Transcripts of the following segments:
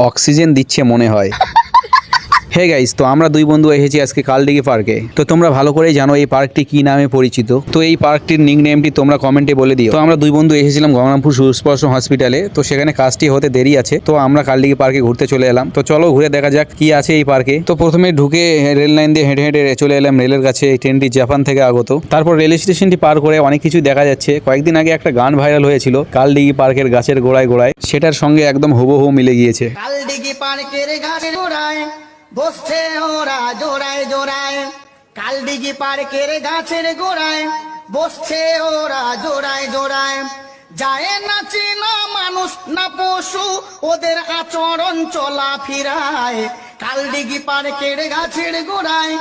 Oxygen দিচ্ছে মনে হয়। হে গাইস, তো আমরা দুই বন্ধু এসেছি আজকে কালডিগি পার্কে। তো তোমরা ভালো করেই জানো এই পার্কটি কি নামে পরিচিত। তো এই পার্কটির নিক নেমটি তোমরা কমেন্টে বলে দিও। তো আমরা দুই বন্ধু এসেছিলাম গঙ্গারামপুর সুস্পর্শ হসপিটালে। তো সেখানে কাজটি হতে দেরি আছে, তো আমরা কালডিগি পার্কে ঘুরতে চলে এলাম। তো চলো ঘুরে দেখা যাক কি আছে এই পার্কে। তো প্রথমে ঢুকে রেল লাইন দিয়ে হেঁটে হেঁটে চলে এলাম রেলের কাছে। এই ট্রেনটি জাপান থেকে আগত। তারপর রেল স্টেশনটি পার করে অনেক কিছু দেখা যাচ্ছে। কয়েকদিন আগে একটা গান ভাইরাল হয়েছিল কালডিগি পার্কের গাছের গোড়ায় গোড়ায়, সেটার সঙ্গে একদম হুবহু মিলে গিয়েছে। কালডিগি পার্কের গাছের গোড়ায় বসছে ওরা জোড়ায় জোড়ায়, কালডিগি পার্কের গাছের গোড়ায় বসছে ওরা জোড়ায় জোড়ায়। যায় না চেনা মানুষ না পশু, ওদের আচরণ চলা ফিরায়, কালডিগি পার্কের গাছের গোড়ায়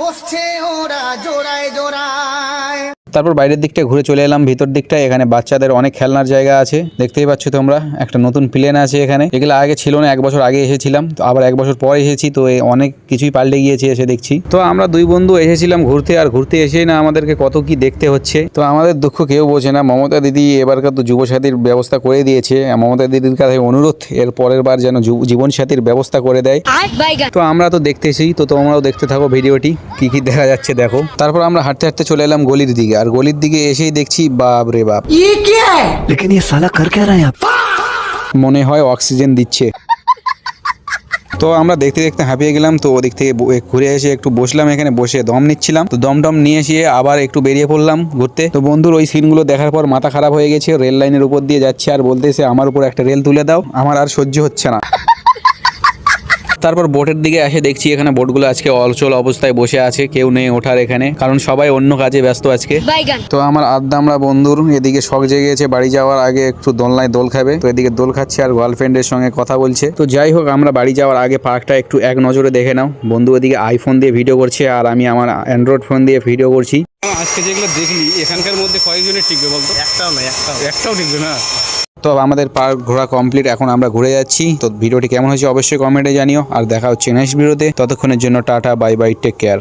বসছে ওরা জোড়ায় জোড়ায়। তারপর বাইরের দিকটা ঘুরে চলে এলাম ভিতর দিকটা। এখানে বাচ্চাদের অনেক খেলনার জায়গা আছে, দেখতেই পাচ্ছ তোমরা। একটা নতুন প্লেন আছে এখানে, এগুলো আগে ছিল না, 1 বছর আগে এসেছিলাম, তো আবার 1 বছর পরে এসেছি। তো অনেক কিছুই পাল্টে গিয়েছে এসে দেখছি। তো আমরা দুই বন্ধু এসেছিলাম ঘুরতে, আর ঘুরতে এসেই না আমাদেরকে কত কি দেখতে হচ্ছে। তো আমাদের দুঃখ কেউ বোঝে না। মমতা দিদি এবারকার তো যুবসাথীর ব্যবস্থা করে দিয়েছে। মমতা দিদির কাছে অনুরোধ এর পরের বার যেন জীবন সাথীর ব্যবস্থা করে দেয়। তো আমরা তো দেখতেছি, তো তোমরাও দেখতে থাকো ভিডিওটি, কি কি দেখা যাচ্ছে দেখো। তারপর আমরা হাঁটতে হাঁটতে চলে এলাম গলির দিকে, আর গলির দিকে এসেই দেখছি বাপ রে বাপ, लेकिन ये साला कर क्या रहा है यहाँ? মনে হয় অক্সিজেন দিচ্ছে। তো আমরা দেখতে দেখতে হাঁপিয়ে গেলাম। তো ওদিক থেকে ঘুরে এসে একটু বসলাম, এখানে বসে দম নিচ্ছিলাম। তো দম নিয়ে এসে আবার একটু বেরিয়ে পড়লাম ঘুরতে। তো বন্ধুর ওই সিনগুলো দেখার পর মাথা খারাপ হয়ে গেছে। রেল লাইনের উপর দিয়ে যাচ্ছে আর বলতেছে আমার উপর একটা রেল তুলে দাও, আমার আর সহ্য হচ্ছে না। তারপর বোটের দিকে এসে দেখছি এখানে বোটগুলো আজকে অচল অবস্থায় বসে আছে, কেউ নেই ওঠার এখানে, কারণ সবাই অন্য কাজে ব্যস্ত আজকে। তো আমার আড্ডামরা বন্ধুর এদিকে শখ জেগেছে বাড়ি যাওয়ার আগে একটু দোলনায় দোল খাবে। তো এদিকে দোল খাচ্ছে আর গার্লফ্রেন্ডের সঙ্গে কথা বলছে। তো যাই হোক, আমরা বাড়ি যাওয়ার আগে পার্কটা একটু এক নজরে দেখে নাও। বন্ধু এদিকে আইফোন দিয়ে ভিডিও করছে আর আমি আমার অ্যান্ড্রয়েড ফোন দিয়ে ভিডিও করছি। আজকে যেগুলো দেখলি এখানকার মধ্যে কয়েকজনের টিকবে বলতো? একটাও টিকবে না। তো আমাদের পার্ক ঘোরা কমপ্লিট, এখন আমরা ঘুরে যাচ্ছি। তো ভিডিওটি কেমন হয়েছে অবশ্যই কমেন্টে জানিও, আর দেখা হচ্ছে নেক্সট ভিডিওতে। ততক্ষণের জন্য tata, bye bye, take care.